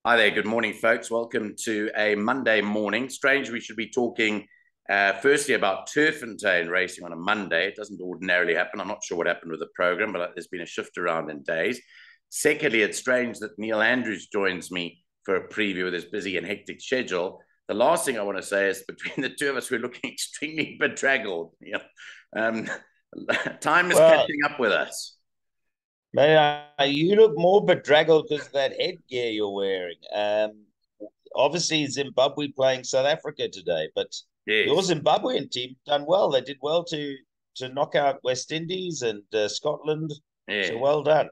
Hi there. Good morning, folks. Welcome to a Monday morning. Strange we should be talking firstly about Turffontein racing on a Monday. It doesn't ordinarily happen. I'm not sure what happened with the program, but there's been a shift around in days. Secondly, it's strange that Neil Andrews joins me for a preview of this busy and hectic schedule. The last thing I want to say is between the two of us, we're looking extremely bedraggled. Um, Time is Well, catching up with us. man, you look more bedraggled because of that headgear you're wearing. Obviously Zimbabwe playing South Africa today, but your Yes. Zimbabwean team done well. They did well to knock out West Indies and Scotland. So Yeah. well done.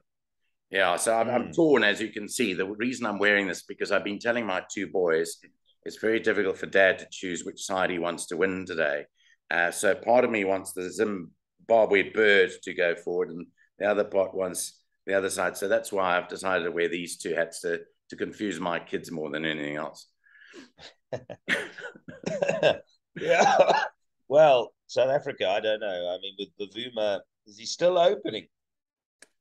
Yeah, so I'm Mm. torn, as you can see. The reason I'm wearing this because I've been telling my two boys it's very difficult for dad to choose which side he wants to win today. So part of me wants the Zimbabwe bird to go forward, and the other part wants the other side. So that's why I've decided to wear these two hats to confuse my kids more than anything else. Yeah. Well, South Africa, I don't know. I mean, with Bavuma, is he still opening?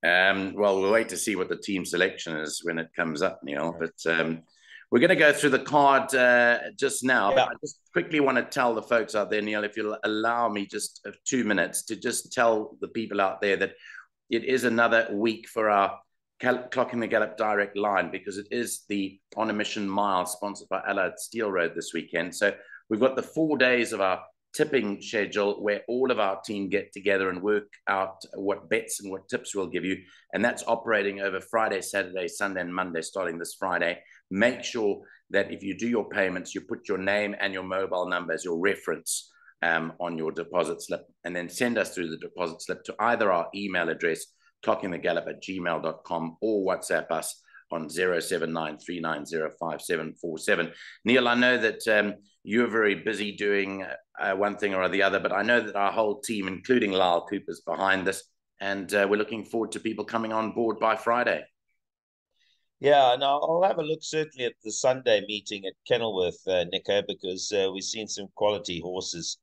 Well, we'll wait to see what the team selection is when it comes up, Neil. But we're going to go through the card just now. But Yeah. I just quickly want to tell the folks out there, Neil, if you'll allow me just 2 minutes to just tell the people out there that it is another week for our Clocking the Gallop direct line because it is the On a Mission Mile sponsored by Allied Steel Road this weekend. So we've got the 4 days of our tipping schedule where all of our team get together and work out what bets and what tips we'll give you. And that's operating over Friday, Saturday, Sunday, and Monday, starting this Friday. Make sure that if you do your payments, you put your name and your mobile number as your reference on your deposit slip, and then send us through the deposit slip to either our email address, clockingthegallop@gmail.com, or WhatsApp us on 0793905747. Neil, I know that you're very busy doing one thing or the other, but I know that our whole team, including Lyle Cooper, is behind this, and we're looking forward to people coming on board by Friday. Yeah, and I'll have a look certainly at the Sunday meeting at Kenilworth, Nico, because we've seen some quality horses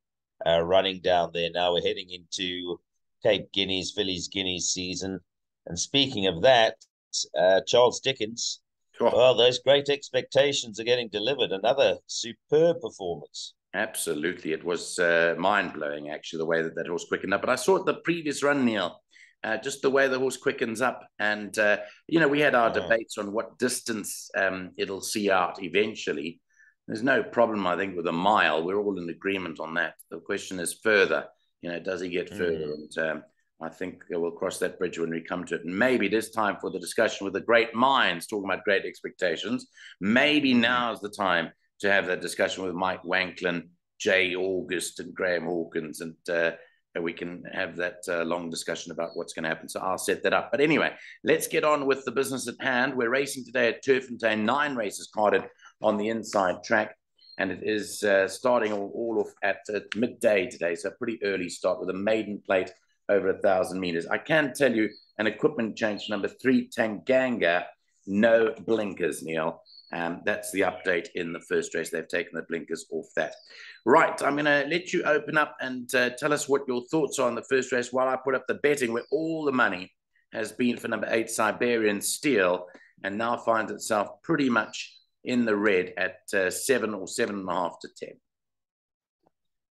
running down there. Now we're heading into Cape Guineas, Phillies Guineas season. And speaking of that, Charles Dickens, Oh, well, those great expectations are getting delivered. Another superb performance. absolutely. It was mind blowing, actually, the way that horse quickened up. But I saw it the previous run, Neil, just the way the horse quickens up. And, we had our Yeah. debates on what distance it'll see out eventually. There's no problem, I think, with a mile. We're all in agreement on that. The question is further. Does he get further? Mm. And I think we'll cross that bridge when we come to it. And maybe it is time for the discussion with the great minds talking about great expectations. Maybe Mm. now is the time to have that discussion with Mike Wanklin, Jay August, and Graham Hawkins, and we can have that long discussion about what's going to happen. So I'll set that up. But anyway, let's get on with the business at hand. We're racing today at Turffontein, 9 races carded on the inside track, and it is starting all off at midday today, so a pretty early start with a maiden plate over 1,000 meters. I can tell you an equipment change, number 3, Tanganga, no blinkers, Neil. That's the update in the first race. They've taken the blinkers off that. Right, I'm going to let you open up and tell us what your thoughts are on the first race while I put up the betting where all the money has been for number 8, Siberian Steel, and now finds itself pretty much in the red at 7 or 7.5 to 10.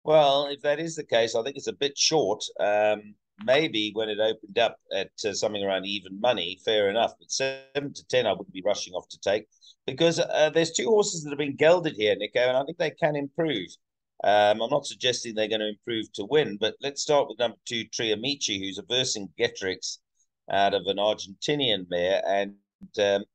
Well, if that is the case, I think it's a bit short. Maybe when it opened up at something around even money, fair enough. But 7 to 10, I wouldn't be rushing off to take because there's two horses that have been gelded here, Nico, and I think they can improve. I'm not suggesting they're going to improve to win, but let's start with number 2, Triamici, who's a Vercingetorix out of an Argentinian mare and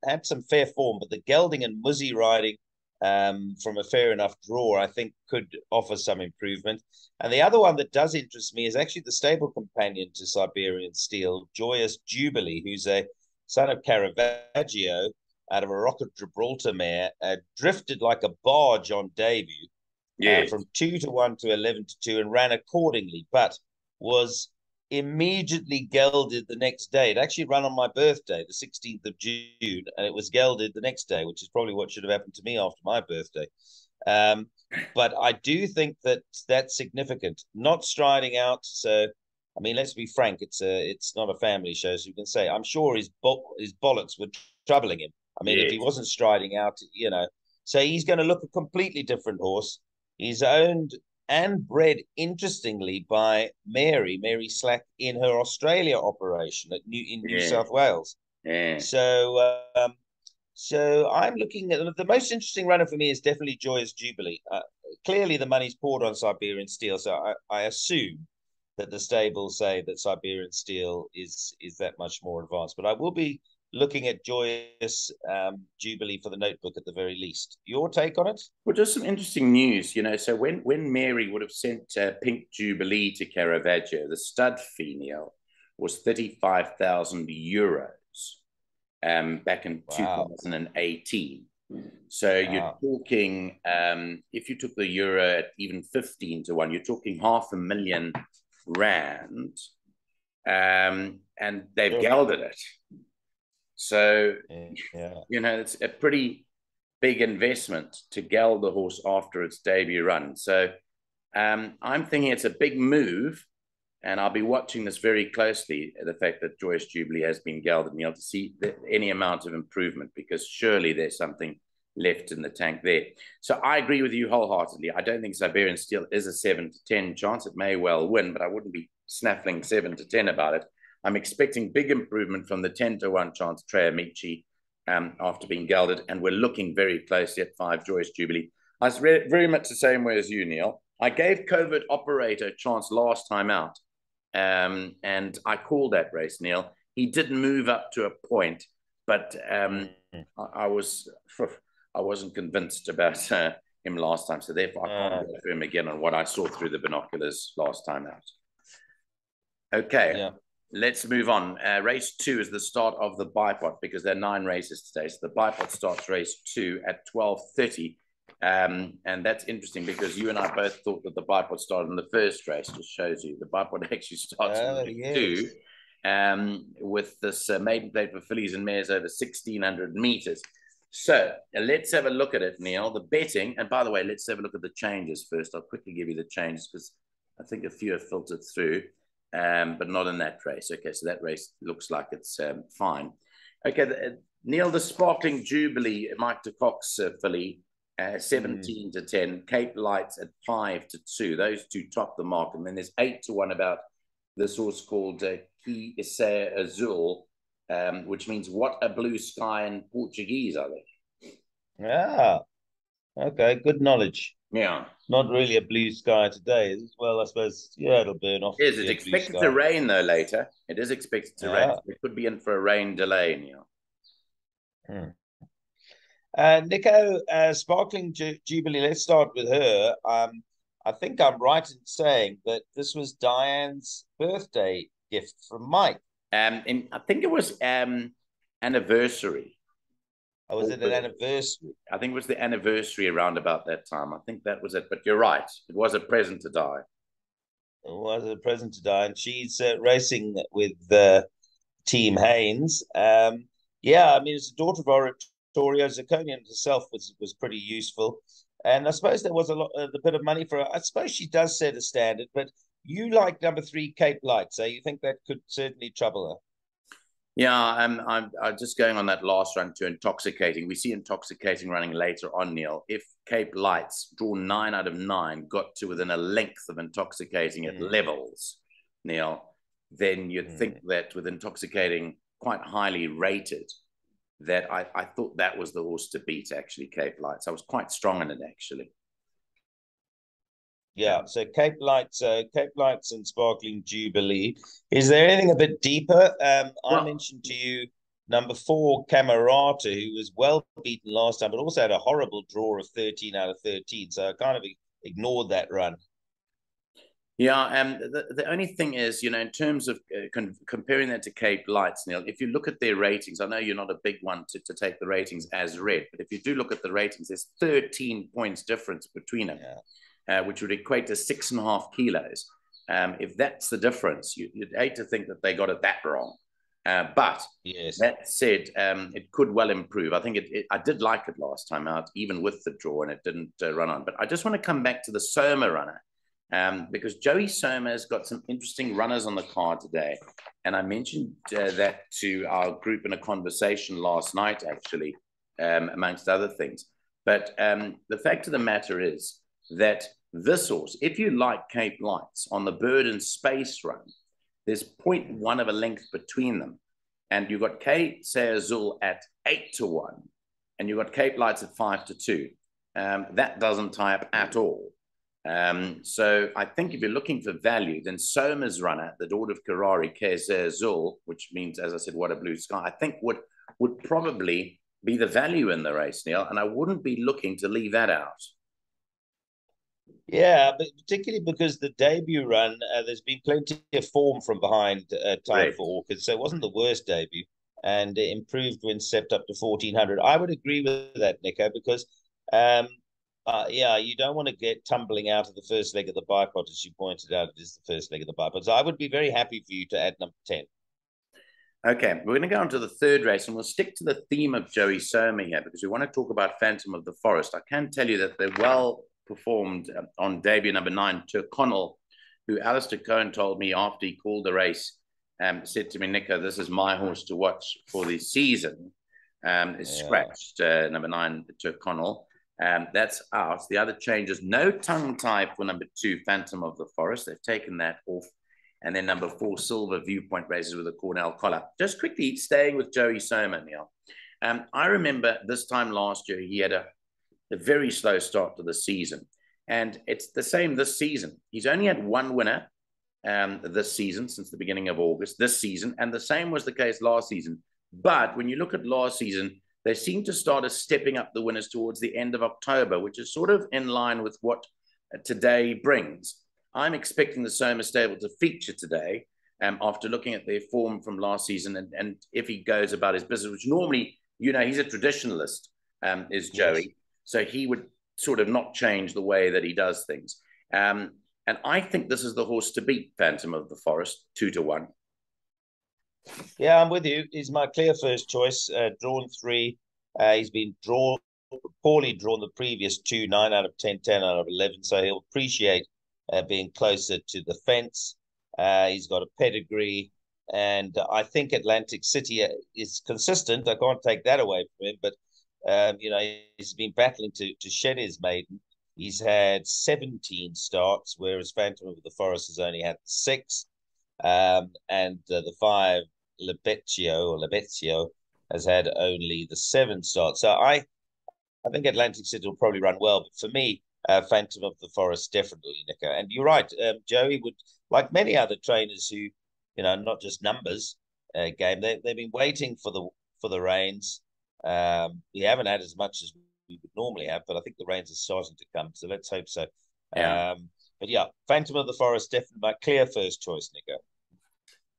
had some fair form, but the gelding and Muzzy riding from a fair enough draw, I think could offer some improvement. And the other one that does interest me is actually the stable companion to Siberian Steel, Joyous Jubilee, who's a son of Caravaggio out of a Rocket Gibraltar mare, drifted like a barge on debut Yes. from 2 to 1 to 11 to 2 and ran accordingly, but was immediately gelded the next day. It actually ran on my birthday, the 16th of June, and it was gelded the next day, which is probably what should have happened to me after my birthday. Um, but I do think that that's significant. Not striding out, so I mean, let's be frank. It's not a family show, so you can say I'm sure his bollocks were troubling him. I mean, if he Yes. wasn't striding out, so he's going to look a completely different horse. He's owned and bred, interestingly, by Mary Slack in her Australia operation in New Yeah. South Wales. Yeah. So I'm looking at the most interesting runner for me is definitely Joyous Jubilee. Clearly, the money's poured on Siberian Steel, so I assume that the stables say that Siberian Steel is that much more advanced. But I will be looking at Joyous Jubilee for the notebook at the very least. Your take on it? Well, just some interesting news, So when Mary would have sent Pink Jubilee to Caravaggio, the stud female was 35,000 euros back in Wow. 2018. So you're Wow. talking, if you took the euro at even 15 to 1, you're talking R500,000, and they've gelded it. So, Yeah. it's a pretty big investment to geld the horse after its debut run. So I'm thinking it's a big move, and I'll be watching this very closely, the fact that Joyous Jubilee has been gelded, to see any amount of improvement, because surely there's something left in the tank there. So I agree with you wholeheartedly. I don't think Siberian Steel is a 7 to 10 chance. It may well win, but I wouldn't be snaffling 7 to 10 about it. I'm expecting big improvement from the 10 to 1 chance Trey Amici after being gelded, and we're looking very closely at 5 Joyous Jubilee. I was very much the same way as you, Neil. I gave Covert Operator a chance last time out, and I called that race, Neil. He did move up to a point, but I wasn't convinced about him last time, so therefore I can't go for him again on what I saw through the binoculars last time out. Okay. Yeah. Let's move on. Race 2 is the start of the bipod, because there are 9 races today. So the bipod starts race 2 at 12:30. And that's interesting, because you and I both thought that the bipod started in the first race. Just shows you the bipod actually starts in race 2, with this maiden plate for fillies and mares over 1,600 meters. So let's have a look at it, Neil. The betting, and by the way, let's have a look at the changes first. I'll quickly give you the changes, because I think a few have filtered through. But not in that race. Okay, so that race looks like it's fine. Okay, Neil, the Sparkling Jubilee, Mike de Cox filly, 17 to 10. Cape Lights at 5 to 2. Those two top the mark. And then there's 8 to 1 about this horse called Qui Esse Azul, which means what a blue sky in Portuguese, I think. Yeah. Okay, good knowledge. Yeah. Not really a blue sky today. Well, I suppose, it'll burn off. It's expected to rain, though, later. It is expected to rain. It could be in for a rain delay, Neil. Nico, Sparkling Jubilee, let's start with her. I think I'm right in saying that this was Diane's birthday gift from Mike. I think it was anniversary. Oh, was it an anniversary? I think it was the anniversary around about that time. I think that was it. But you're right. It was a present to Di. It was a present to Di, and she's racing with Team Haynes. I mean, it's a daughter of Oratorio. Zirconian herself was pretty useful. And I suppose there was a bit of money for her. I suppose she does set a standard, but you like number 3, Cape Light, so you think that could certainly trouble her. Yeah, I'm just going on that last run to Intoxicating. We see Intoxicating running later on, Neil. If Cape Lights, draw 9 out of 9, got to within a length of Intoxicating at levels, Neil, then you'd think that with Intoxicating quite highly rated, that I thought that was the horse to beat, actually, Cape Lights. I was quite strong in it, actually. Yeah, so Cape Lights and Sparkling Jubilee. Is there anything a bit deeper? I mentioned to you number 4, Camerata, who was well beaten last time, but also had a horrible draw of 13 out of 13. So I kind of ignored that run. Yeah, the only thing is, in terms of comparing that to Cape Lights, Neil, if you look at their ratings, I know you're not a big one to take the ratings as read, but if you do look at the ratings, there's 13 points difference between them. Yeah. Which would equate to 6.5 kilos. If that's the difference, you'd hate to think that they got it that wrong. But yes, that said, it could well improve. I think I did like it last time out, even with the draw, and it didn't run on. But I just want to come back to the Soma runner, because Joey Soma has got some interesting runners on the card today. And I mentioned that to our group in a conversation last night, actually. amongst other things. But the fact of the matter is that this horse, if you like Cape Lights on the Bird and Space run, there's 0.1 of a length between them. And you've got K Say Azul at 8-1, and you've got Cape Lights at 5-2. That doesn't tie up at all. So I think if you're looking for value, then Soma's runner, the daughter of Karari, K Say Azul, which means, as I said, what a blue sky, I think would probably be the value in the race, Neil, and I wouldn't be looking to leave that out. Yeah, but particularly because the debut run, there's been plenty of form from behind time for Orchids, so it wasn't the worst debut, and it improved when stepped up to 1400. I would agree with that, Nico, because yeah, you don't want to get tumbling out of the first leg of the bipod, as you pointed out. It is the first leg of the bipod, so I would be very happy for you to add number 10. Okay, we're going to go on to the third race, and we'll stick to the theme of Joey Soma here because we want to talk about Phantom of the Forest. I can tell you that they're well performed on debut number 9, Turffontein, who Alistair Cohen told me after he called the race, said to me, Nico, this is my horse to watch for the season. Scratched number 9, Turffontein. That's out. The other changes, no tongue tie for number 2, Phantom of the Forest. They've taken that off. And then number 4, Silver Viewpoint races with a Cornell collar. Just quickly staying with Joey Soma, Neil. I remember this time last year, he had a very slow start to the season. And it's the same this season. He's only had one winner this season since the beginning of August, this season. And the same was the case last season. But when you look at last season, they seem to start stepping up the winners towards the end of October, which is sort of in line with what today brings. I'm expecting the Soma stable to feature today after looking at their form from last season and if he goes about his business, which normally, he's a traditionalist, is Joey. Yes. So he would sort of not change the way that he does things. And I think this is the horse to beat, Phantom of the Forest, 2-1. Yeah, I'm with you. He's my clear first choice, drawn 3. He's been poorly drawn the previous 2, 9 out of 10, 10 out of 11. So he'll appreciate being closer to the fence. He's got a pedigree, and I think Atlantic City is consistent. I can't take that away from him, but he's been battling to shed his maiden. He's had 17 starts, whereas Phantom of the Forest has only had 6, and the 5 Lebezio has had only the 7 starts. So I think Atlantic City will probably run well, but for me, Phantom of the Forest, definitely, Nico. And you're right, Joey would, like many other trainers who, not just numbers game, they've been waiting for the reins. We haven't had as much as we would normally have, but I think the reins are starting to come, so let's hope so. Yeah. But yeah, Phantom of the Forest, definitely my clear first choice, Nico.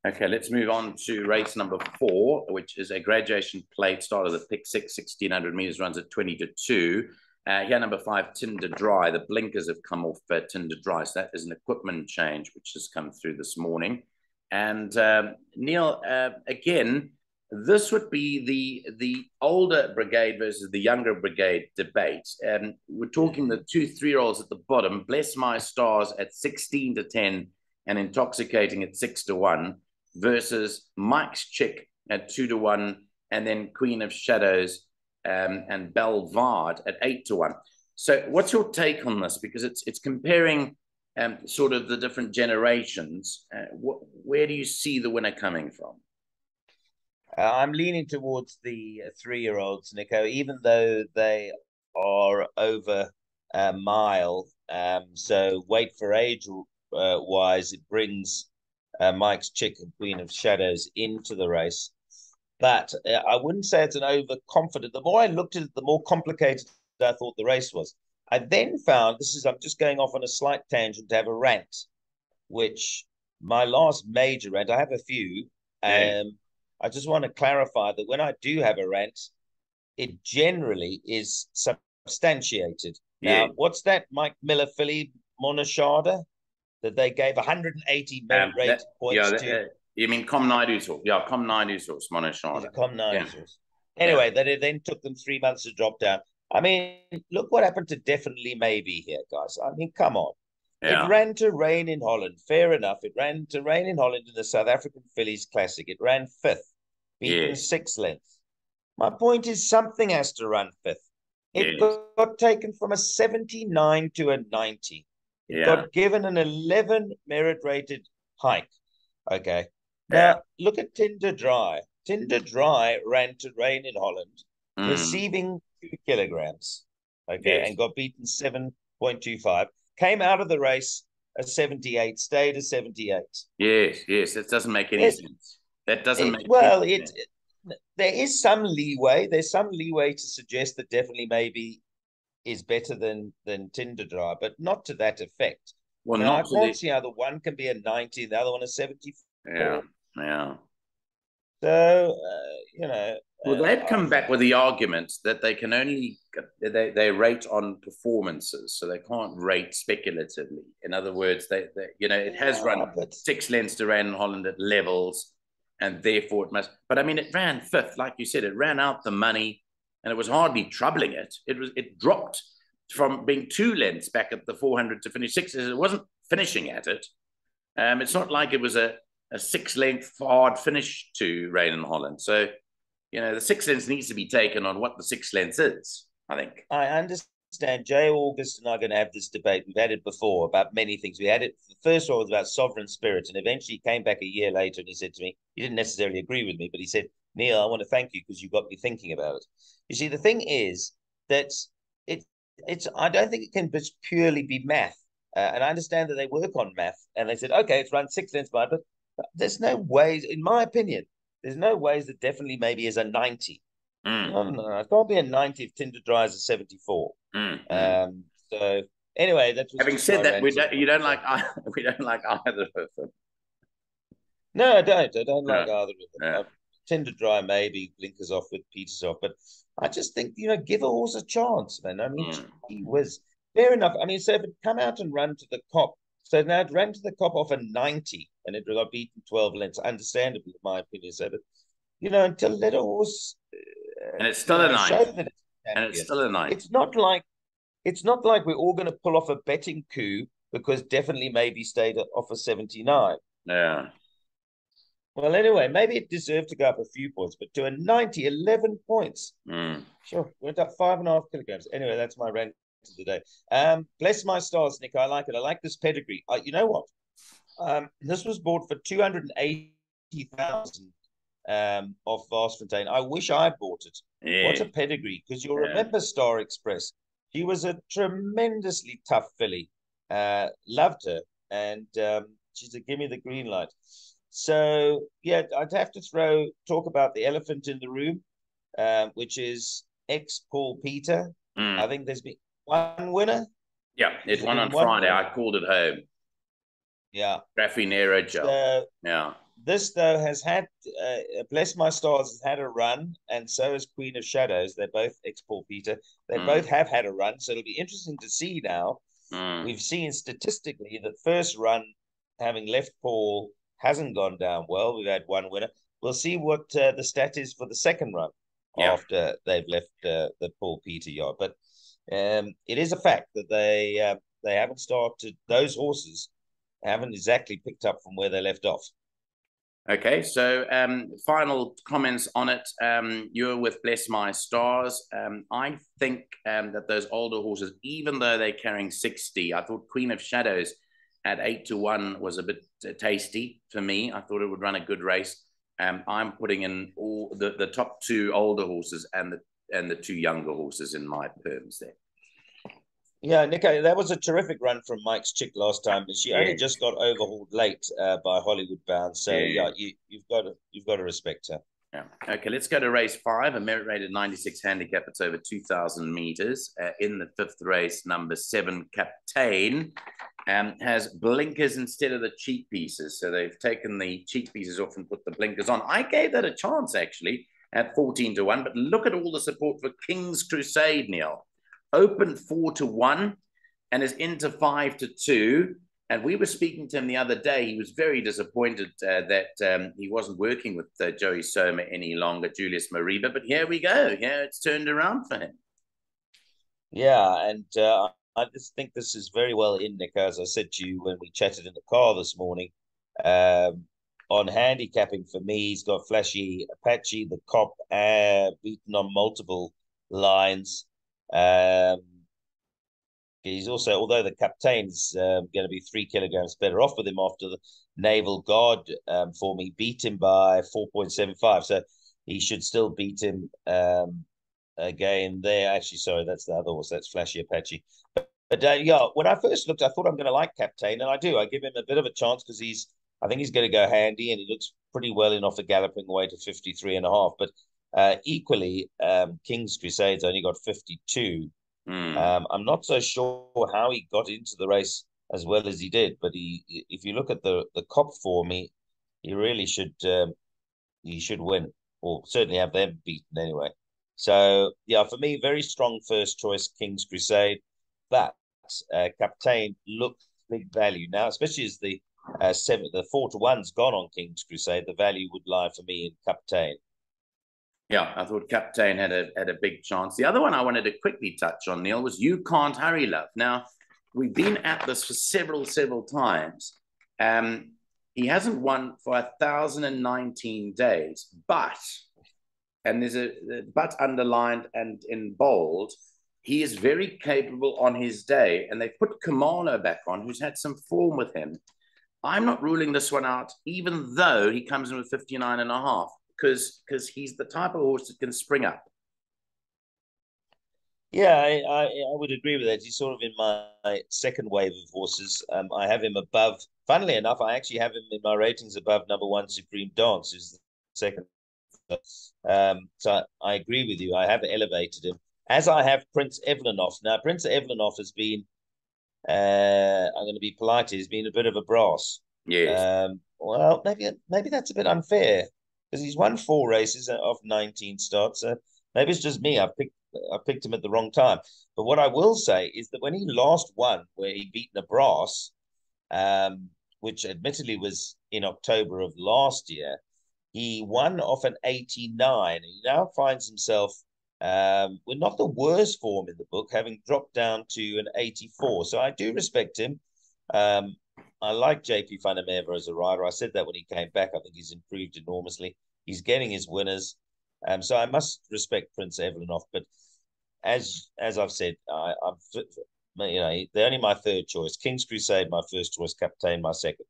Okay, let's move on to race number 4, which is a graduation plate, start of the pick 6, 1600 meters, runs at 20-2. Here, number 5, Tinder Dry. The blinkers have come off Tinder Dry. So that is an equipment change, which has come through this morning. And Neil, again, this would be the older brigade versus the younger brigade debate. We're talking the 2 3-year-olds at the bottom, Bless My Stars at 16-10 and Intoxicating at 6-1 versus Mike's Chick at 2-1 and then Queen of Shadows and Belvard at 8-1. So what's your take on this? Because it's comparing sort of the different generations. Where do you see the winner coming from? I'm leaning towards the 3-year-olds, Nico, even though they are over a mile. So weight for age wise, it brings Mike's Chick and Queen of Shadows into the race. But I wouldn't say it's an overconfident. The more I looked at it, the more complicated I thought the race was. I then found, I'm just going off on a slight tangent, to have a rant, which my last major rant, I have a few. I just want to clarify that when I do have a rant, it generally is substantiated. Now, what's that Mike Miller filly, Monashada, that they gave 180 merit rate points to? You mean Com Naidu's horse? Yeah, Com Naidu's horse, Monashada. Com Naidu's horse. Anyway, that it then took them 3 months to drop down. I mean, look what happened to Definitely Maybe here, guys. I mean, come on. It ran to rain in Holland. Fair enough. It ran to rain in Holland in the South African Fillies Classic. It ran 5th, beaten 6 lengths. My point is something has to run fifth. It Yes. got taken from a 79 to a 90. It Yeah. got given an 11 merit rated hike. Okay. Yeah. Now look at Tinder Dry. Tinder Dry ran to Rain in Holland, receiving 2 kilograms. Okay, Yes. and got beaten 7.25. Came out of the race a 78, stayed a 78. Yes. Yes. That doesn't make any It, sense. That doesn't it make any well, sense. there is some leeway. There's some leeway to suggest that definitely maybe is better than Tinder Dry, but not to that effect. Well, Now I not to can't the. see how the one can be a 90, the other one a Yeah. 74. Yeah. So Well, they've I come think back with the argument that they can only they rate on performances, so they can't rate speculatively. In other words, they it has yeah, run but 6 lengths to Rand Holland at levels, and therefore it must. But I mean, it ran fifth, like you said, it ran out the money, and it was hardly troubling it. It dropped from being 2 lengths back at the 400 to finish sixth. It wasn't finishing at it. It's not like it was a 6 length hard finish to Rain and Holland. So the 6 lengths needs to be taken on what the 6 lengths is, I think. I understand. Jay August and I are going to have this debate. We've had it before about many things. We had it. The first one was about sovereign spirit, and eventually he came back a year later and he said to me, he didn't necessarily agree with me, but he said, Neil, I want to thank you because you got me thinking about it. You see, the thing is that it it's I don't think it can just purely be math. And I understand that they work on math, and they said, okay, it's run 6 lengths by, but there's no ways, in my opinion, there's no ways that definitely maybe is a 90. Mm, No, it can't be a 90 if Tinder Dry's a 74. mm, mm. So anyway, that was Having just my said that, rant on you don't it. like we don't like either of them. No, I don't. I don't like No, either of them. yeah, Tinder Dry maybe blinkers off with Peters off, but I just think give a horse a chance, man. I mean, mm, gee whiz. Fair enough. I mean, so if it come out and run to the cop, so now it ran to the cop off a 90 and it got beaten 12 lengths, understandably, in my opinion. So, but until let a horse, and it's still a show 90, that it's a and it's champion. still a 90. It's not like we're all going to pull off a betting coup because definitely maybe stayed off a 79. Yeah. Well, anyway, maybe it deserved to go up a few points, but to a 90, 11 points. Mm. Sure, went up 5.5 kilograms. Anyway, that's my rant of the day. Bless my stars, Nick. I like it. I like this pedigree. You know what? This was bought for 280,000 off Fontein. I wish I bought it. What Yeah. a pedigree! Because you'll Yeah. remember Star Express. She was a tremendously tough filly. Loved her, and she said, "Give me the green light." So yeah, I'd have to talk about the elephant in the room, which is ex Paul Peter. I Mm. think there's been one winner. Yeah. It Has there won on been one Friday. winner? I called it home. Yeah. Raffinero gel. So Yeah. this though has had, bless my stars, has had a run, and so has Queen of Shadows. They're both ex Paul Peter. They both Mm. have had a run, so it'll be interesting to see now. Mm. We've seen statistically that first run, having left Paul, hasn't gone down well. We've had one winner. We'll see what the stat is for the second run Yeah. after they've left the Paul Peter yard. But it is a fact that they haven't started. Those horses haven't exactly picked up from where they left off. Okay, so final comments on it. You're with Bless My Stars. I think that those older horses, even though they're carrying 60, I thought Queen of Shadows at 8-1 was a bit tasty for me. I thought it would run a good race. I'm putting in all the top two older horses and the two younger horses in my perms there. Yeah, Nico, that was a terrific run from Mike's chick last time, but she only Yeah. just got overhauled late by Hollywood Bound. So Yeah. you've got to respect her. Yeah. Okay, let's go to race 5, a merit rated 96 handicap. It's over 2,000 meters. In the 5th race, number 7, Captain, has blinkers instead of the cheek pieces. So they've taken the cheek pieces off and put the blinkers on. I gave that a chance, actually, at 14-1, but look at all the support for King's Crusade, Neil. Opened 4-1 and is into 5-2. And we were speaking to him the other day. He was very disappointed that he wasn't working with Joey Soma any longer, Julius Mariba. But here we go. Here it's turned around for him. Yeah, and I just think this is very well in, Nick, as I said to you when we chatted in the car this morning. on handicapping for me, he's got Flashy Apache, the Cop, beaten on multiple lines. He's also, although the captain's going to be 3 kilograms better off with him after the Naval Guard for me, beat him by 4.75. So he should still beat him again there. Actually, sorry, that's the other horse. That's Flashy Apache. But yeah, when I first looked, I thought I'm going to like Captain, and I do. I give him a bit of a chance because I think he's going to go handy, and he looks pretty well enough for galloping away to 53.5. But equally, King's Crusade's only got 52. I'm not so sure how he got into the race as well as he did, but if you look at the Cop for me, he really should win, or certainly have them beaten anyway. So yeah, for me, very strong first choice, King's Crusade. But Captain looks big value now, especially as the 4-to-1's gone on King's Crusade. The value would lie for me in Captain. Yeah, I thought Captain had a big chance. The other one I wanted to quickly touch on, Neil, was You Can't Hurry Love. Now, we've been at this for several times. He hasn't won for 1,019 days, but, and there's a but underlined and in bold, he is very capable on his day. And they put Kamano back on, who's had some form with him. I'm not ruling this one out, even though he comes in with 59.5. Because he's the type of horse that can spring up. Yeah, I would agree with that. He's sort of in my second wave of horses. I have him above. Funnily enough, I actually have him in my ratings above number 1 Supreme Dance, who's the second. So I agree with you. I have elevated him, as I have Prince Evlanoff. Now, Prince Evlanoff has been, I'm going to be polite, he's been a bit of a brass. Yes. Well, maybe that's a bit unfair, because he's won 4 races of 19 starts. So maybe it's just me. I picked him at the wrong time. But what I will say is that when he last won, where he beat Nebraska, which admittedly was in October of last year, he won off an 89. He now finds himself with not the worst form in the book, having dropped down to an 84. So I do respect him. I like JP Van der Merwe as a rider. I said that when he came back. I think he's improved enormously. He's getting his winners. So I must respect Prince Evlanoff. But as I've said, they're only my third choice. King's Crusade, my first choice. Captain, my second.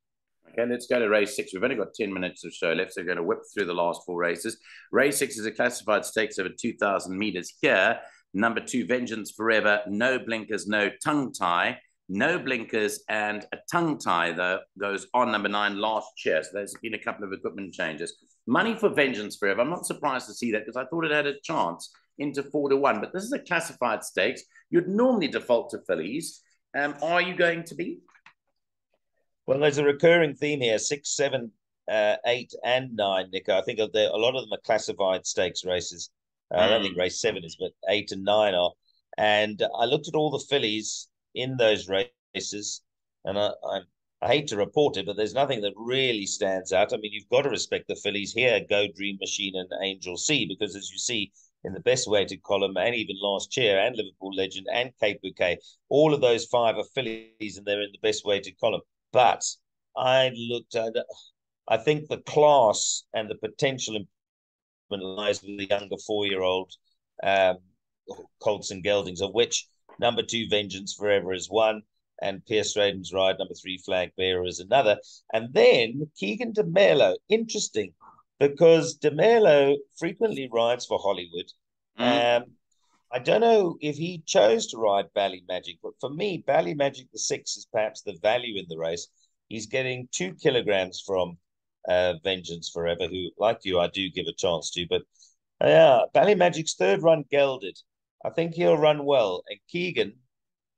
Okay, let's go to race 6. We've only got 10 minutes or so left, so we're going to whip through the last 4 races. Race 6 is a classified stakes over 2,000 meters. Here, number 2, Vengeance Forever, no blinkers, no tongue tie. No blinkers and a tongue tie, though, goes on number 9, Last Cheer. So there's been a couple of equipment changes. Money for Vengeance Forever. I'm not surprised to see that, because I thought it had a chance into 4-to-1. But this is a classified stakes. You'd normally default to fillies. Are you going to be? Well, there's a recurring theme here: 6, 7, 8, and 9, Nico. I think a lot of them are classified stakes races. I don't think race 7 is, but 8 and 9 are. And I looked at all the fillies in those races, and I hate to report it, but there's nothing that really stands out. I mean, you've got to respect the fillies here: Go Dream Machine and Angel C, because as you see in the best weighted column, and even Last Cheer and Liverpool Legend and Cape Bouquet, all of those 5 are fillies, and they're in the best weighted column. But I looked at, I think the class and the potential improvement lies with the younger 4-year-old Colts and Geldings, of which number 2, Vengeance Forever, is one, and Pierce Straden's Ride, number 3, Flag Bearer, is another. And then Keegan De Merlo, interesting, because De Merlo frequently rides for Hollywood. I don't know if he chose to ride Bally Magic, but for me, Bally Magic the 6 is perhaps the value in the race. He's getting 2 kilograms from Vengeance Forever, who, like you, I do give a chance to. But Bally Magic's 3rd run gelded. I think he'll run well. And Keegan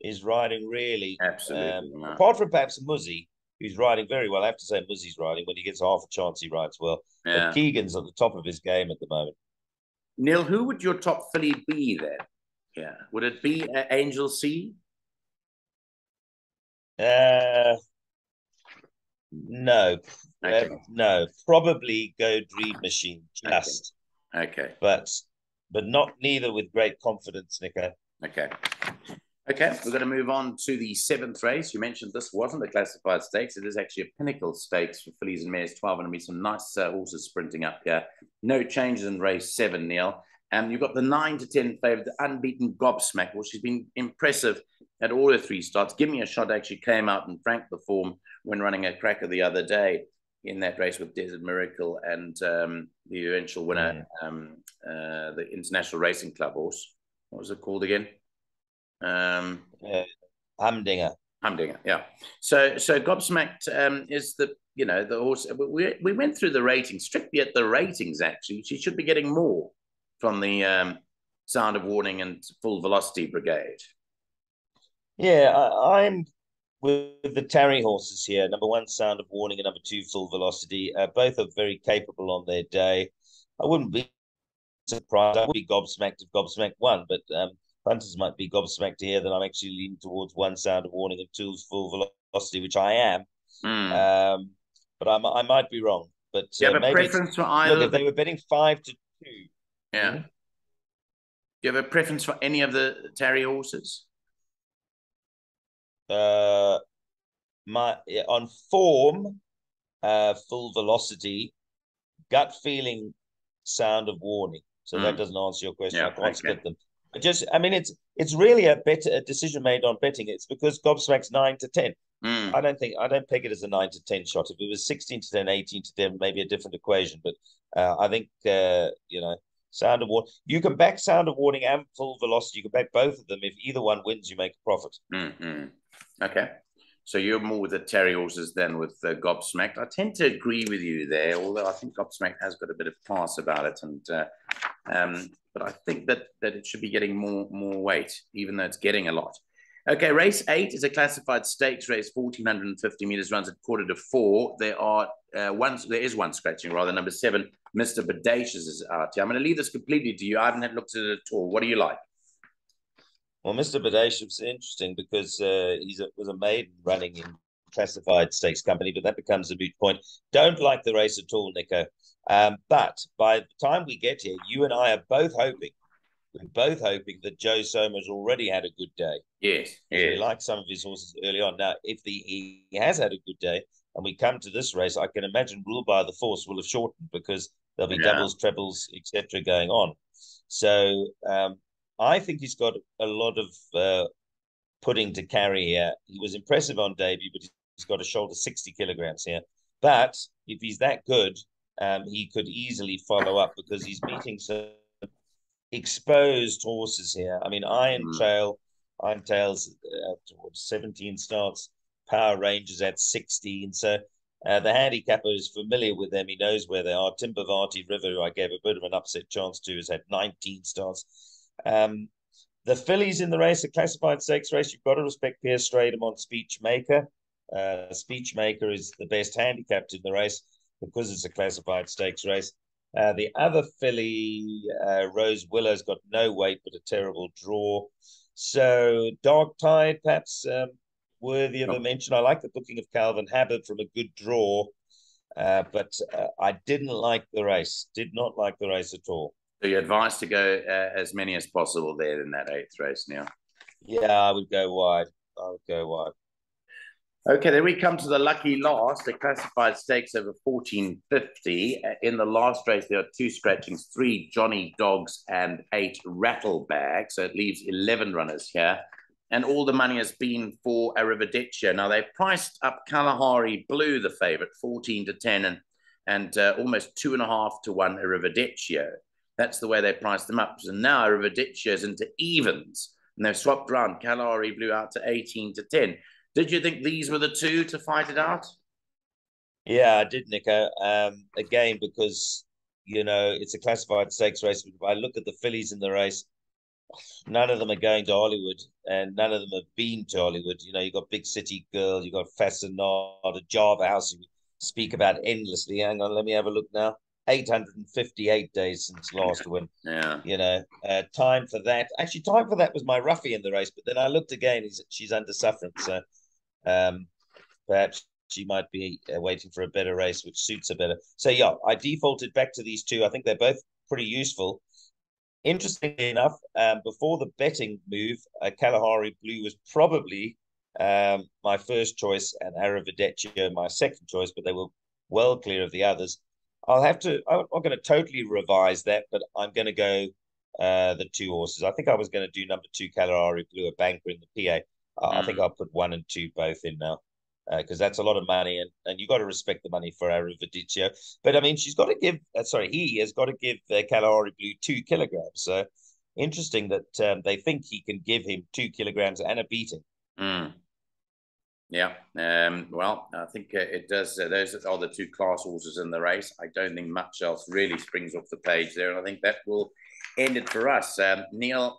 is riding really. Absolutely. Apart from perhaps Muzzy, who's riding very well. I have to say Muzzy's riding. When he gets half a chance, he rides well. Yeah. But Keegan's at the top of his game at the moment. Neil, who would your top filly be then? Yeah. Would it be Angel C? No. Okay. No. Probably Go Dream Machine, just. Okay. But not neither with great confidence, Nico. Okay. Okay, we're going to move on to the seventh race. You mentioned this wasn't the classified stakes. It is actually a pinnacle stakes for fillies and mares. 12 and some nice horses sprinting up here. No changes in race 7, Neil. And you've got the 9 to 10 favourite, the unbeaten Gobsmack. Well, she's been impressive at all her 3 starts. Give Me a Shot actually came out and franked the form when running a cracker the other day in that race with Desert Miracle and the eventual winner, the International Racing Club horse. What was it called again? Humdinger. Yeah. So Gobsmacked is the horse. We went through the ratings strictly at the ratings. Actually, she should be getting more from the Sound of Warning and Full Velocity Brigade. Yeah, I'm with the Tarry horses here. Number 1, Sound of Warning, and number 2, Full Velocity. Both are very capable on their day. I wouldn't be surprised. I would be gobsmacked if Gobsmacked won, but punters might be gobsmacked here that I'm actually leaning towards 1, Sound of Warning, and 2, Full Velocity, which I am. But I might be wrong. But do you have a preference for either? Look, if they were betting 5 to 2. Yeah. Do you have a preference for any of the Tarry horses? On form, Full Velocity, gut feeling, Sound of Warning. So that doesn't answer your question. I can't split them. But it's really a decision made on betting. It's because Gobsmack's 9 to 10. I don't peg it as a 9 to 10 shot. If it was 16 to 10, 18 to 10, maybe a different equation. But I think Sound of Warning. You can back Sound of Warning and Full Velocity. You can back both of them. If either one wins, you make a profit. Okay. So you're more with the Tarry horses than with the Gobsmacked. I tend to agree with you there, although I think Gobsmacked has got a bit of class about it, but I think that it should be getting more weight, even though it's getting a lot. Okay, race 8 is a classified stakes race, 1,450 meters, runs at 3:45. There is one scratching rather. Number 7, Mr. Bodacious is out here. I'm going to leave this completely to you. I haven't looked at it at all. What do you like? Well, Mr. Bodacious is interesting because was a maiden running in classified stakes company, but that becomes a moot point. Don't like the race at all, Nico. But by the time we get here, you and I are both hoping that Joe Soma's already had a good day. Yes. We like some of his horses early on. Now, if he has had a good day and we come to this race, I can imagine Rule by the Force will have shortened because there'll be doubles, trebles, etc. going on. So I think he's got a lot of pudding to carry here. He was impressive on debut, but he's got to shoulder 60 kilograms here. But if he's that good, he could easily follow up because he's meeting some exposed horses here. I mean, Iron Tail's towards 17 starts, Power Rangers at 16. So the handicapper is familiar with them. He knows where they are. Timbavati River, who I gave a bit of an upset chance to, has had 19 starts. The fillies in the race, a classified stakes race, you've got to respect Pierre Stradom on Speechmaker. Speechmaker is the best handicapped in the race because it's a classified stakes race. The other filly, Rose Willow's got no weight, but a terrible draw. So Dark Tide, perhaps worthy of a mention. I like the booking of Calvin Habib from a good draw, but I didn't like the race. Did not like the race at all. So you're advised to go as many as possible there in that 8th race now? Yeah, I would go wide. Okay, then we come to the lucky last, the classified stakes over 1,450. In the last race, there are 2 scratchings, 3 Johnny Dogs and 8 Rattlebags. So it leaves 11 runners here. And all the money has been for Arrivederci. Now, they've priced up Kalahari Blue, the favourite, 14 to 10, and almost 2.5 to 1 Arrivederci. That's the way they priced them up. So now Arrivederci is into evens, and they've swapped around Kalahari Blue out to 18 to 10. Did you think these were the 2 to fight it out? Yeah, I did, Nico. Again, because, it's a classified stakes race. If I look at the fillies in the race, none of them are going to Hollywood, and none of them have been to Hollywood. You've got Big City Girl, you've got Fascinata, Java House, you speak about endlessly. Hang on, let me have a look now. 858 days since last win. Yeah. Time for that. Actually, Time for that was my roughie in the race, but then I looked again. She's under sufferance, so perhaps she might be waiting for a better race, which suits her better. So yeah, I defaulted back to these 2. I think they're both pretty useful. Interestingly enough, before the betting move, Kalahari Blue was probably my first choice and Arrivederci my second choice, but they were well clear of the others. I'm not going to totally revise that, but I'm going to go the two horses. I think I was going to do number 2, Kalahari Blue, a banker in the PA. I think I'll put 1 and 2 both in now. Because that's a lot of money, and you got to respect the money for Arrivederci. But I mean, she's got to give. He has got to give Kalahari Blue 2 kilograms. So interesting that they think he can give him 2 kilograms and a beating. Yeah. Well, I think it does. Those are the 2 class horses in the race. I don't think much else really springs off the page there, and I think that will end it for us. Neil.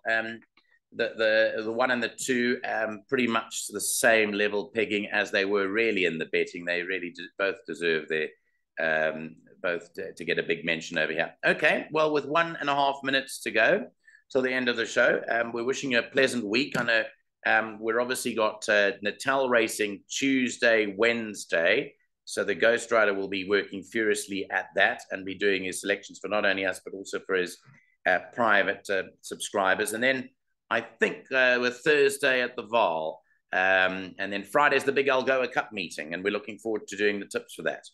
The 1 and the 2 pretty much the same level pegging as they were really in the betting. They really both deserve their both to get a big mention over here. Okay, well, with 1.5 minutes to go till the end of the show, we're wishing you a pleasant week. I know we're obviously got Natal racing Tuesday, Wednesday. So the Ghost Rider will be working furiously at that and be doing his selections for not only us, but also for his private subscribers. And then I think we're Thursday at the Val, and then Friday's the big Algoa Cup meeting, and we're looking forward to doing the tips for that.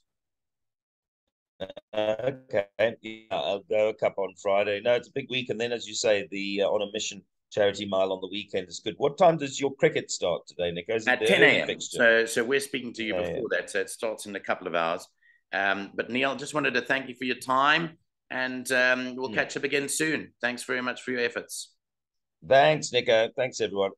Okay, yeah, Algoa Cup on Friday. No, it's a big week, and then, as you say, the On a Mission charity mile on the weekend is good. What time does your cricket start today, Nico? Is it at 10 a.m. So we're speaking to you before that, so it starts in a couple of hours. But Neil, just wanted to thank you for your time, and we'll catch up again soon. Thanks very much for your efforts. Thanks, Nico. Thanks, everyone.